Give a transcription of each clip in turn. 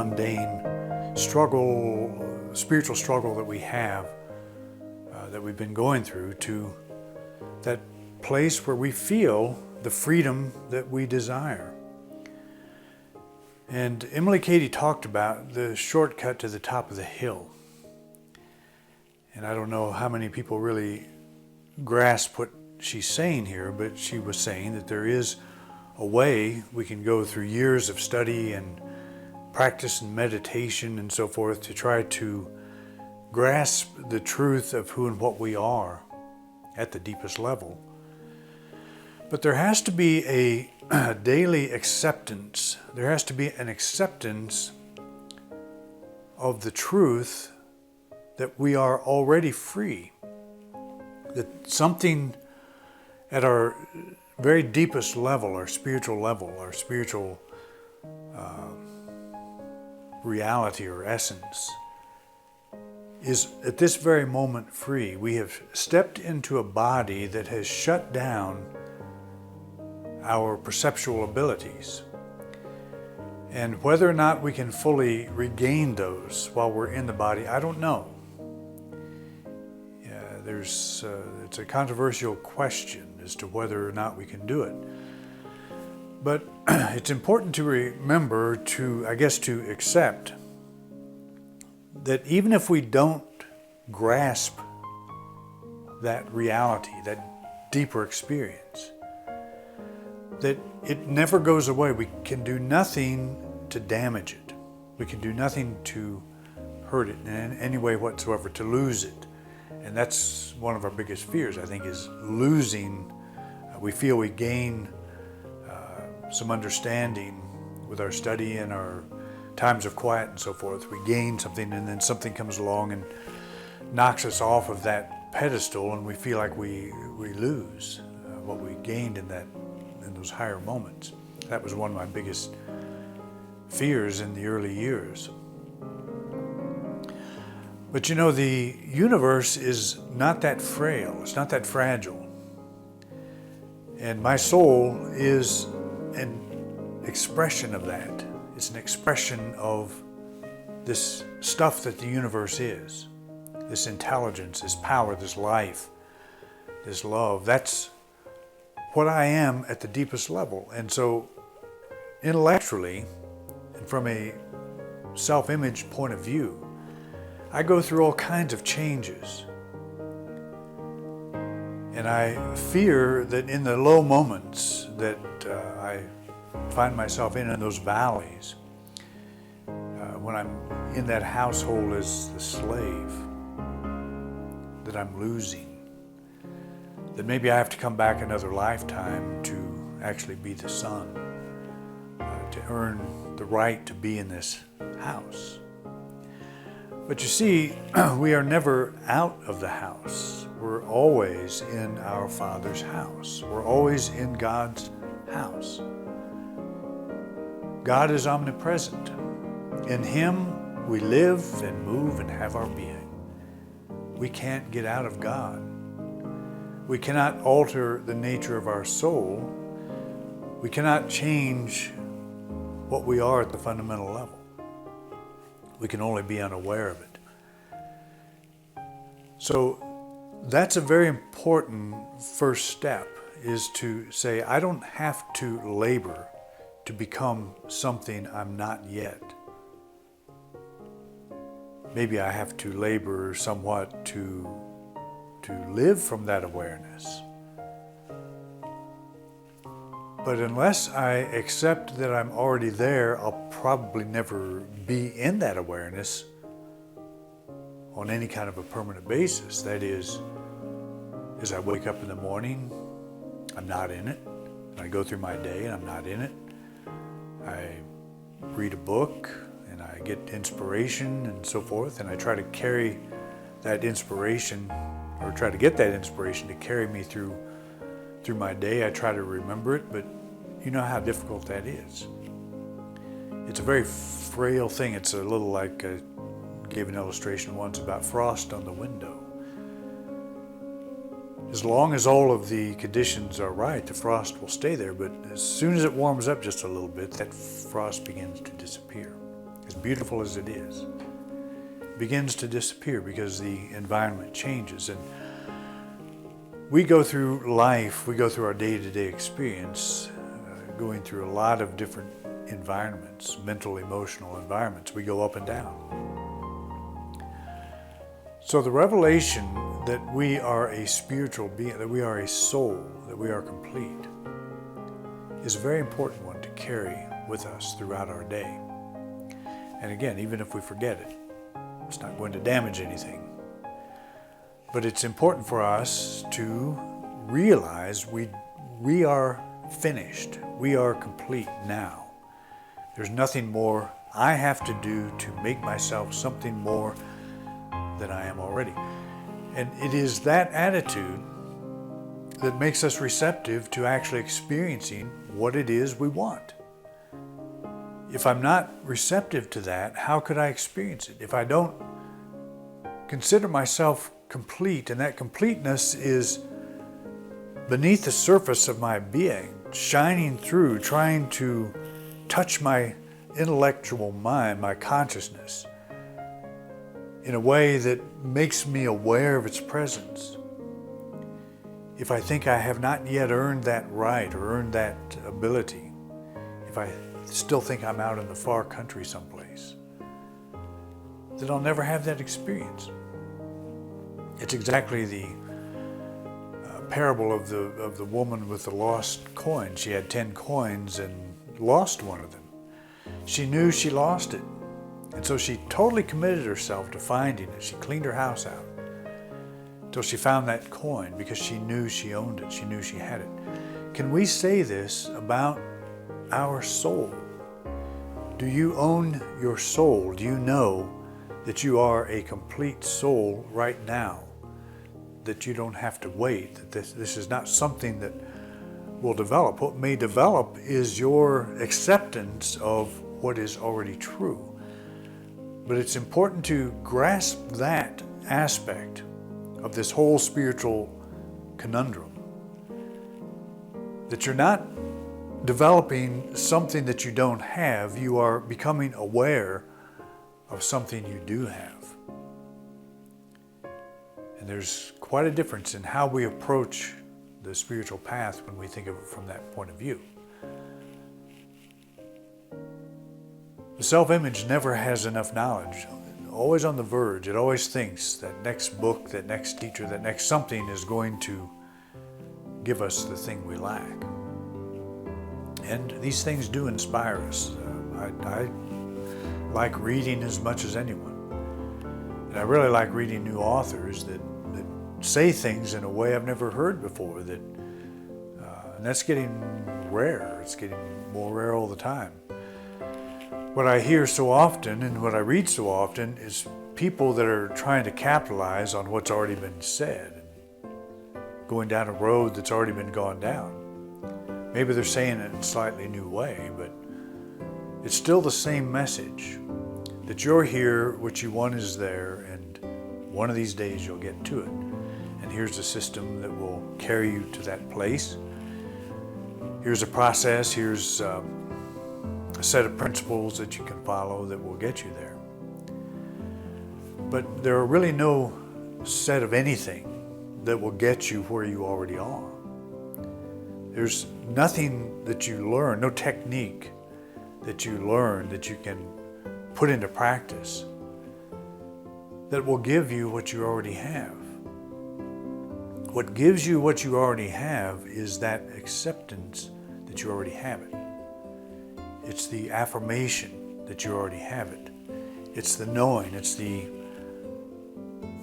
mundane struggle, spiritual struggle that we have, that we've been going through, to that place where we feel the freedom that we desire. And Emily Cady talked about the shortcut to the top of the hill. And I don't know how many people really grasp what she's saying here, but she was saying that there is a way we can go through years of study and practice and meditation and so forth to try to grasp the truth of who and what we are at the deepest level. But there has to be a daily acceptance. There has to be an acceptance of the truth that we are already free. That something at our very deepest level, our spiritual reality or essence, is at this very moment free. We have stepped into a body that has shut down our perceptual abilities. And whether or not we can fully regain those while we're in the body, I don't know. It's a controversial question as to whether or not we can do it. But it's important to remember to accept that even if we don't grasp that reality, that deeper experience, that it never goes away. We can do nothing to damage it. We can do nothing to hurt it in any way whatsoever, to lose it. And that's one of our biggest fears, I think, is losing. We feel we gain some understanding with our study and our times of quiet and so forth. We gain something, and then something comes along and knocks us off of that pedestal, and we feel like we lose what we gained in those higher moments. That was one of my biggest fears in the early years. But you know, the universe is not that frail, it's not that fragile. And my soul is an expression of that. It's an expression of this stuff that the universe is. This intelligence, this power, this life, this love. That's what I am at the deepest level. And so intellectually, and from a self-image point of view, I go through all kinds of changes. And I fear that in the low moments that I find myself in those valleys, when I'm in that household as the slave, that I'm losing. That maybe I have to come back another lifetime to actually be the son, to earn the right to be in this house. But you see, we are never out of the house. We're always in our Father's house. We're always in God's house. God is omnipresent. In Him we live and move and have our being. We can't get out of God. We cannot alter the nature of our soul. We cannot change what we are at the fundamental level. We can only be unaware of it. So that's a very important first step, is to say, I don't have to labor to become something I'm not yet. Maybe I have to labor somewhat to live from that awareness. But unless I accept that I'm already there, I'll probably never be in that awareness on any kind of a permanent basis. That is, as I wake up in the morning, I'm not in it. And I go through my day and I'm not in it. I read a book and I get inspiration and so forth, and I try to carry that inspiration, or try to get that inspiration to carry me through my day. I try to remember it, but you know how difficult that is. It's a very frail thing. It's a little like, I gave an illustration once about frost on the window. As long as all of the conditions are right, the frost will stay there, but as soon as it warms up just a little bit, that frost begins to disappear. as beautiful as it is, begins to disappear because the environment changes. And we go through life, we go through our day-to-day experience, going through a lot of different environments, mental, emotional environments. We go up and down. So the revelation that we are a spiritual being, that we are a soul, that we are complete, is a very important one to carry with us throughout our day. And again, even if we forget it, it's not going to damage anything. But it's important for us to realize we are finished. We are complete now. There's nothing more I have to do to make myself something more than I am already. And it is that attitude that makes us receptive to actually experiencing what it is we want. If I'm not receptive to that, how could I experience it? If I don't consider myself complete, and that completeness is beneath the surface of my being, shining through, trying to touch my intellectual mind, my consciousness, in a way that makes me aware of its presence. If I think I have not yet earned that right or earned that ability, if I still think I'm out in the far country someplace, then I'll never have that experience. It's exactly the parable of the woman with the lost coin. She had 10 coins and lost one of them. She knew she lost it, and so she totally committed herself to finding it. She cleaned her house out until she found that coin because she knew she owned it. She knew she had it. Can we say this about our soul? Do you own your soul? Do you know that you are a complete soul right now? That you don't have to wait, that this is not something that will develop. What may develop is your acceptance of what is already true. But it's important to grasp that aspect of this whole spiritual conundrum. That you're not developing something that you don't have, you are becoming aware of something you do have. And there's quite a difference in how we approach the spiritual path when we think of it from that point of view. The self-image never has enough knowledge, always on the verge. It always thinks that next book, that next teacher, that next something is going to give us the thing we lack. And these things do inspire us. I like reading as much as anyone. And I really like reading new authors that say things in a way I've never heard before. And that's getting rare. It's getting more rare all the time. What I hear so often and what I read so often is people that are trying to capitalize on what's already been said, going down a road that's already been gone down. Maybe they're saying it in a slightly new way, but it's still the same message, that you're here, what you want is there, and one of these days you'll get to it. And here's a system that will carry you to that place. Here's a process, here's a set of principles that you can follow that will get you there. But there are really no set of anything that will get you where you already are. There's nothing that you learn, no technique that you learn that you can put into practice that will give you what you already have. What gives you what you already have is that acceptance that you already have it. It's the affirmation that you already have it. It's the knowing, it's the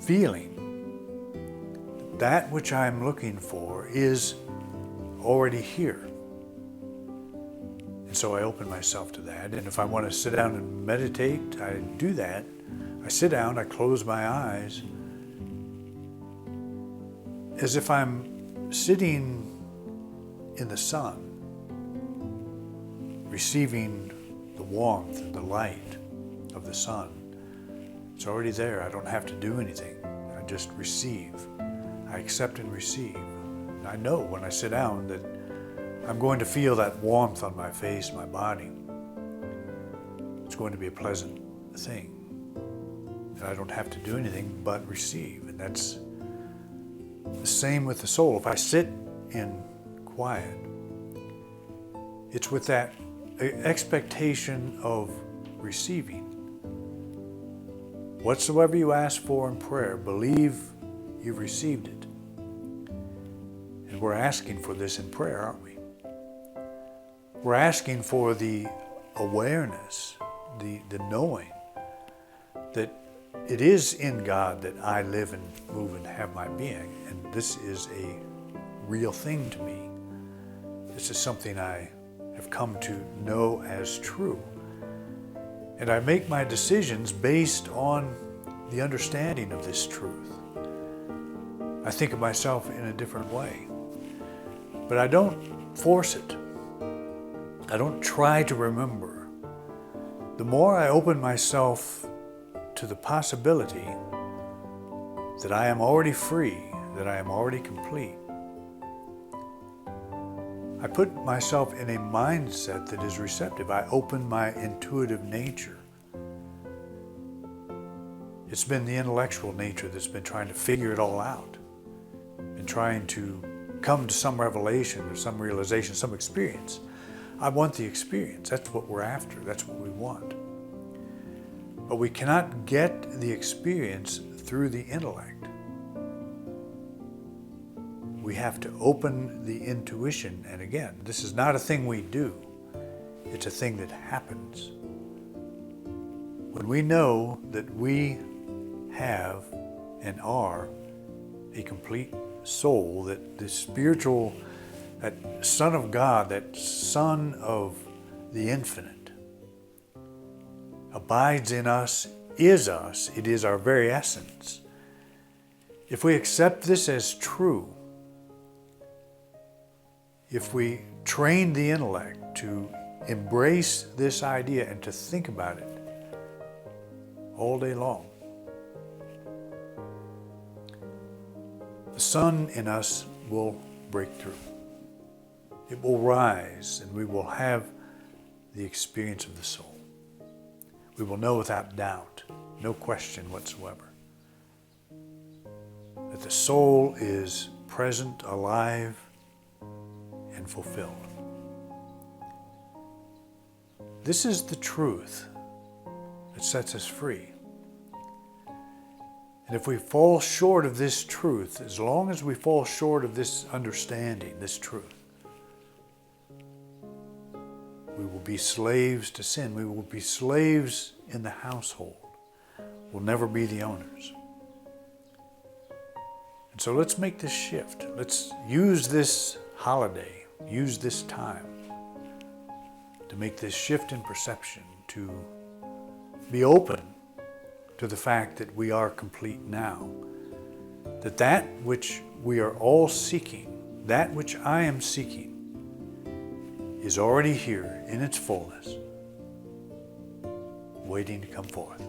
feeling. That which I'm looking for is already here. And so I open myself to that. And if I want to sit down and meditate, I do that. I sit down, I close my eyes, as if I'm sitting in the sun, receiving the warmth and the light of the sun. It's already there. I don't have to do anything. I just receive. I accept and receive. And I know when I sit down that I'm going to feel that warmth on my face, my body. it's going to be a pleasant thing. And I don't have to do anything but receive. And that's the same with the soul. If I sit in quiet, it's with that expectation of receiving. Whatsoever you ask for in prayer, believe you've received it. And we're asking for this in prayer, aren't we? We're asking for the awareness, the knowing that it is in God that I live and move and have my being. And this is a real thing to me. This is something I have come to know as true. And I make my decisions based on the understanding of this truth. I think of myself in a different way. But I don't force it. I don't try to remember. The more I open myself to the possibility that I am already free, that I am already complete, I put myself in a mindset that is receptive. I open my intuitive nature. It's been the intellectual nature that's been trying to figure it all out and trying to come to some revelation or some realization, some experience. I want the experience. That's what we're after. That's what we want. But we cannot get the experience through the intellect. We have to open the intuition. And again, this is not a thing we do. It's a thing that happens. When we know that we have and are a complete soul, that the spiritual, that Son of God, that Son of the Infinite, abides in us, it is our very essence. If we accept this as true, if we train the intellect to embrace this idea and to think about it all day long, the sun in us will break through. It will rise, and we will have the experience of the soul. We will know without doubt, no question whatsoever, that the soul is present, alive, and fulfilled. This is the truth that sets us free. And if we fall short of this truth, as long as we fall short of this understanding, this truth, we will be slaves to sin. We will be slaves in the household. We'll never be the owners. And so let's make this shift. Let's use this holiday, use this time to make this shift in perception, to be open to the fact that we are complete now, that which we are all seeking, that which I am seeking, is already here in its fullness, waiting to come forth.